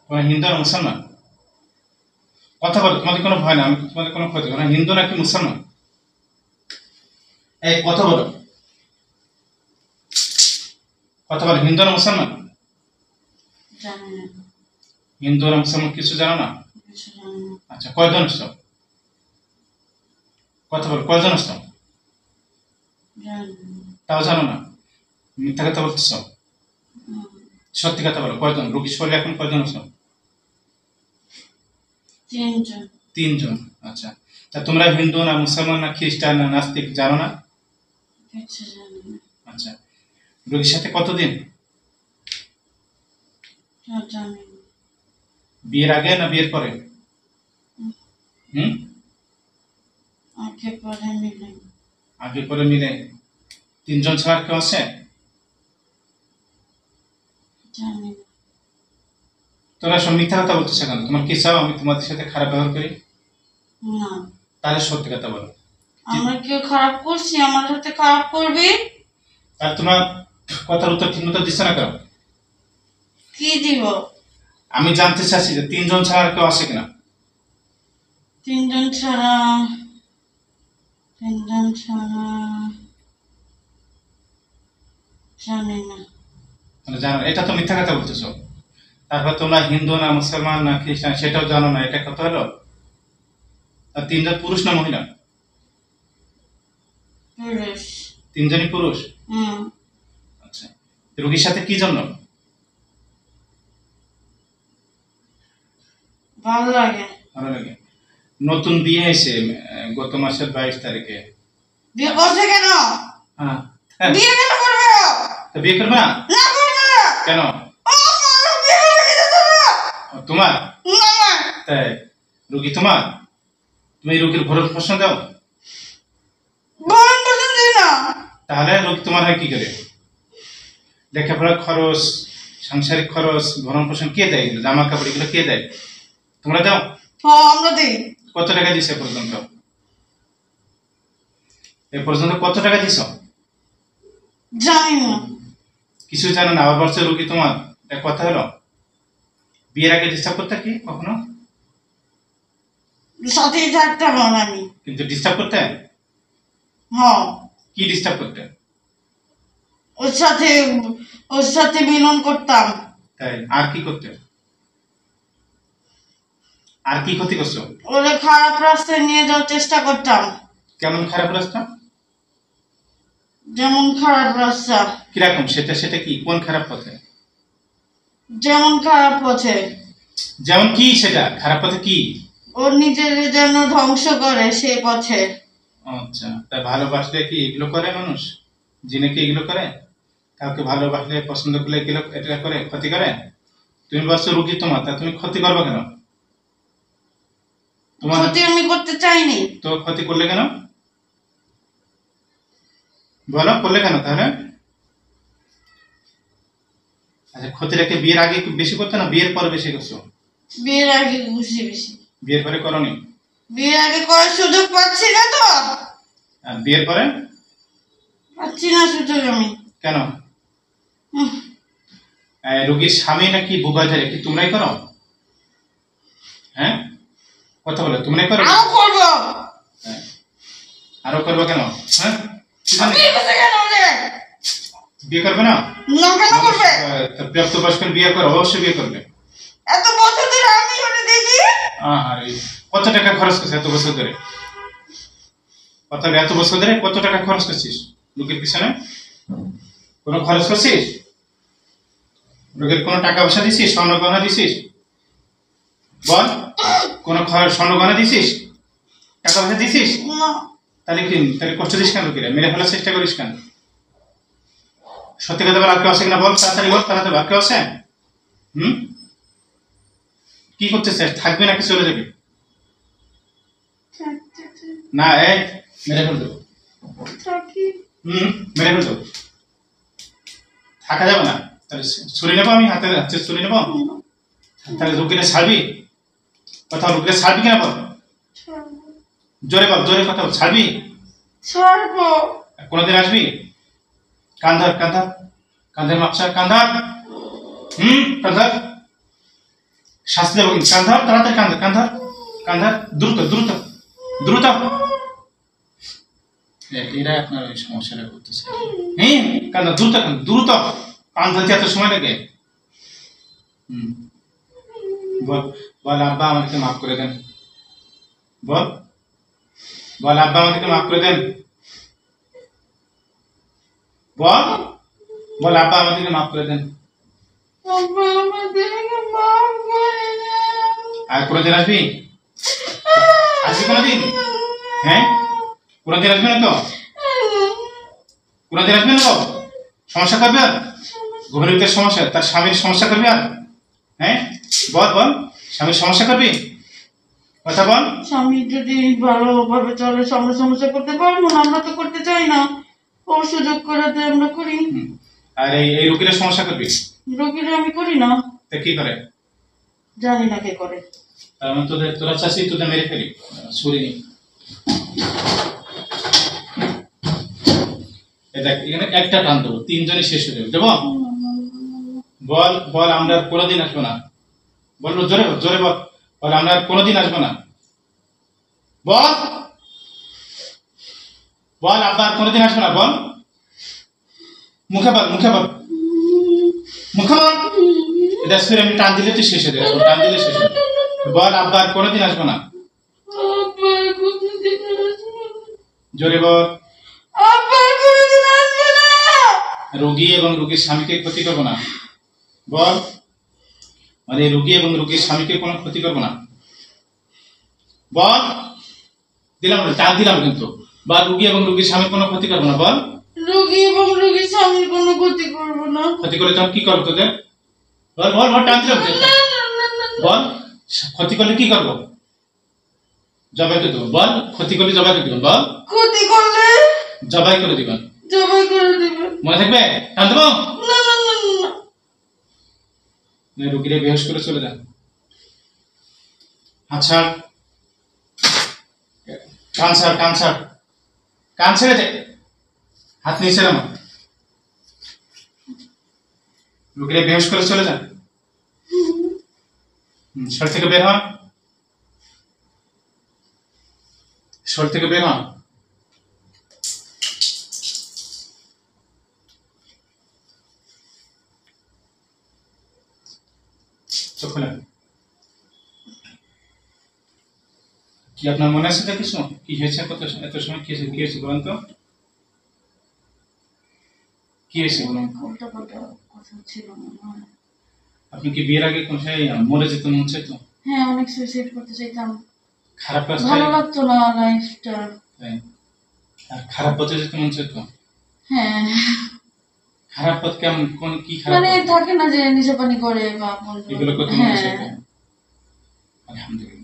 তোমরা হিন্দু না মুসলমান? কথা বলো, তোমাদের কোনো ভয় না, আমি তোমাদের কোনো ক্ষতি করবো না। হিন্দু নাকি মুসলমান? এই কথা বলো, কথা বলো, হিন্দু না মুসলমান? হিন্দু না মুসলমান কিছু জানো না? আচ্ছা, কয়জন আসছো? কথা বলো, কয়জন আসছো? তাও জানো না, মিথ্যা কথা বলতেছ। সত্যি কথা বলো, কয়জন রোগী শরীরে এখন কয়জন আসছো? তিনজন। আচ্ছা, তা তোমরা হিন্দু না মুসলমান না খ্রিস্টান না নাস্তিক জানো না? আচ্ছা, রোগীর সাথে কতদিন? বিয়ের আগে না বিয়ের পরে? আগে পরে মিলে। তিনজন ছাড়া কেউ আছে? তোমরা সব মিথ্যা কথা বলতেছো কেন? তোমার কি চাও আমি তোমাদের সাথে খারাপ ব্যবহার করি? না। তাহলে সত্যি কথা বলো। আমরা কেউ খারাপ করছি, আমার সাথে খারাপ করবি? আর তোমার কথার উত্তর ঠিক মতো দিচ্ছ না কেন? কি দিব? আমি জানতে চাচ্ছি যে তিনজন ছাড়া কেউ আছে কিনা? তিনজন ছাড়া জানি না। মানে জানো, এটা তো মিথ্যা কথা বলতেছো। তারপর তোমরা হিন্দু না মুসলমান না খ্রিস্টান সেটাও জানো না, এটা কত হলো? আর তিনজন পুরুষ না মহিলা? পুরুষ। তিনজনই পুরুষ? আচ্ছা, রোগীর সাথে কি জন্য? ভালো লাগে। ভালো লাগে। নতুন বিয়ে হয়েছে গত মাসের 22 তারিখে। বিয়ে করছে কেন? হ্যাঁ, বিয়ে কেন করবে? তো বিয়ে করবে না? না করবে। কেন? তোমার? তাই রোগী তোমার? তুমি রোগীর ভরণ পোষণ দাও? ভরণ পোষণ দিই না। তাহলে রোগী তোমার হয় কি করে? লেখাপড়ার খরচ, সাংসারিক খরচ, ভরণ পোষণ কে দেয়? জামা কাপড় এগুলো কে দেয়? তোমরা দাও? হ্যাঁ, আমরা দিই। কত টাকা দিছো এ পর্যন্ত? এ পর্যন্ত কত টাকা দিছো? জানি না। কিছু জানো না, আবার বলছো রোগী তোমার? এটা কথা হলো? বিয়ের আগে ডিস্টার্ব করতে কি কখনো? সাথেই থাকতাম আমি। কিন্তু ডিস্টার্ব করতে? হ্যাঁ। কি ডিস্টার্ব করতে? ওর সাথে মিলন করতাম। তাই? আর কি করতে? আর কি ক্ষতি করছো? ওরে খারাপ রাস্তায় নিয়ে যাওয়ার চেষ্টা করতাম। কেমন খারাপ রাস্তা? যেমন খারাপ রাস্তা। কিরকম? সেটা কি? কোন খারাপ পথে? যেমন খারাপ পথে। যেমন কি সেটা? খারাপ পথে কি? ওর নিজের যেন ধ্বংস করে সেই পথে। আচ্ছা, তা ভালোবাসলে কি এগুলো করে মানুষ? জিনে কি এগুলো করে? কাউকে ভালোবাসলে পছন্দ করলে এগুলো এটা করে, ক্ষতি করে? তুমি বলছো রুগী তোমার, তা তুমি ক্ষতি করবে কেন? তোমার ক্ষতি আমি করতে চাইনি। তো ক্ষতি করলে কেন? বলো, করলে কেন তাহলে? আচ্ছা, ক্ষতিটাকে বিয়ের আগে বেশি করতে না বিয়ের পরে বেশি করছো? বিয়ের আগে বেশি। বিয়ের পরে করনি? বিয়ের আগে করার সুযোগ পাচ্ছি না তো। আর বিয়ের পরে? পাচ্ছি না সুযোগ আমি। কেন? রোগীর স্বামী নাকি বুবা যায় কি তোমরাই করো? হ্যাঁ, কথা বলো, তোমরাই করো? আরো করবো। আরো করবো কেন? হ্যাঁ, বিয়ে করবে না? না, কেন করবে? প্রাপ্তবয়স্কের বিয়ে করো, অবশ্যই বিয়ে করবে। এত বছর ধরে আমি ওরে দেখি। আরে কত টাকা খরচ করছিস এত বছর ধরে? এত বছর ধরে কত টাকা খরচ করছিস রোগীর পিছনে? কোনো খরচ করছিস? রোগীর কোনো টাকা পয়সা দিছিস? স্বর্ণ গহনা দিছিস? বল, কোনো স্বর্ণ গহনা দিছিস? টাকা পয়সা দিছিস? না। তাহলে কষ্ট দিস কেন? রোগীরা মেরে ফেলার চেষ্টা করিস কেন? সত্যি কথা বল, আর কেউ আছে কিনা বল, তাড়াতাড়ি বল, তাড়াতাড়ি। আর কেউ আছে? কি করতে চাস? থাকবে নাকি চলে যাবে? না, এই মেরে ফেল দেবো। মেরে ফেল দেবো। থাকা যাবে না? তাহলে ছুরি নেবো আমি, হাতে ছুরি নেবো? তাহলে রোগীরা ছাড়বি? কথা রোগীরা ছাড়বি কিনা বল? জোরে বল, জোরে কথা বল। ছাড়বি? ছাড়বো। কোনদিন আসবি? কান্ধার কাঁধের মাপসা কান্ধার। কান্ধার শাস্তি দেবো কিন্তু। কান ধর, তাড়াতাড়ি কান ধর, কান ধর, কান ধর, দ্রুত দ্রুত দ্রুত। এরা আপনার ওই সমস্যাটা করতেছে। হ্যাঁ, কান ধর, দ্রুত কান, দ্রুত কান ধরতে এত সময় লাগে। বল, বল আব্বা আমাকে মাফ করে দেন। বল, বল আব্বা আমাকে মাফ করে দেন। বল, বল আব্বা আমাদেরকে মাফ করে দেন। আব্বা আমাদেরকে মাফ করে দেন। আর কোনোদিন আসবি? আসবি কোনোদিন? হ্যাঁ, কোনোদিন আসবি না তো? কোনোদিন আসবি না তো? সমস্যা করবে আর? ঘরের ভিতরে সমস্যা, তার স্বামীর সমস্যা করবি আর? হ্যাঁ, বল বল, স্বামীর সমস্যা করবি? কথা বল। স্বামী যদি ভালোভাবে চলে আমরা সমস্যা করতে পারবো না, আমরা তো করতে চাই না। ও সুযোগ করে দেয় আমরা করি। আর এই রুগীরা সমস্যা করবি? রোগীরা আমি করি না। তা কি করে? জানি না কে করে। তার মানে তোরা চাষি তোদের মেরে ফেলি ছুরি নি। দেখ এখানে একটা টান দেবো, তিনজনই শেষ হয়ে যাবে, দেবো? বল, বল আমরা আর কোনোদিন আসবো না। বল জোরে বল, জোরে বল, বল আমরা আর কোনোদিন আসবো না। বল, বল আব্বা আর কোনোদিন আসবো না। বল, মুখে বল, মুখে বল, মুখে বল। এটা ফির আমি টান দিলে তুই শেষ হয়ে যাবে, টান দিলে শেষ হয়ে যাবে। বল আব্বা আর কোনোদিন আসবো না। আব্বা আর কোনোদিন আসবে না। জোরে বল। আব্বা আর কোনোদিন আসবে না। রোগী এবং রোগীর স্বামীকে ক্ষতি করবো না। বল, মানে রোগী এবং রোগীর স্বামীকে কোনো ক্ষতি করবো না। বল, দিলাম টান দিলাম কিন্তু। বা রোগী এবং রোগীর স্বামীর কোনো ক্ষতি করবো না। বল, রোগী এবং রোগীর স্বামীর কোনো ক্ষতি করবো না। ক্ষতি করলে তখন কি করবো তোদের? বল বল বল, টান দিলাম। বল, ক্ষতি করলে কি করবো? জবাই করে দেবো। বল, ক্ষতি করলে জবাই করে দিবেন। বল, ক্ষতি করলে জবাই করে দিবেন। জবাই করে দেবেন। মনে থাকবে? টান দেবো? না না না না। রোগীরা বেহুশ করে চলে যান। আচ্ছা, কান ছাড়, কান ছাড়, কান ছেড়ে দে, হাত নিচে নামা। রোগীরা বেহুশ করে চলে যান। শরীর থেকে বের হন, শরীর থেকে বের হন। চোখ খোলেন। কি আপনার মনে আছে কিছু? কি হয়েছে? এত সময় কি হয়েছে? কি হয়েছে বলেন তো? কি হয়েছে বলুন? উল্টা পাল্টা কথা ছিল মনে হয়। আপনি কি বিয়ের আগে কোথায় মরে যেতে মন চাইতো? হ্যাঁ, অনেক সুইসাইড করতে চাইতাম। খারাপ কাজ ভালো লাগতো না লাইফটা। আর খারাপ পথে যেতে মন চাইতো? হ্যাঁ, খারাপ পথ কেমন? কোন কি খারাপ মানে পথ? থাকে না যে নিশা পানি করে বা এগুলো করতে মন হ্যাঁ। চাইতো? আলহামদুলিল্লাহ।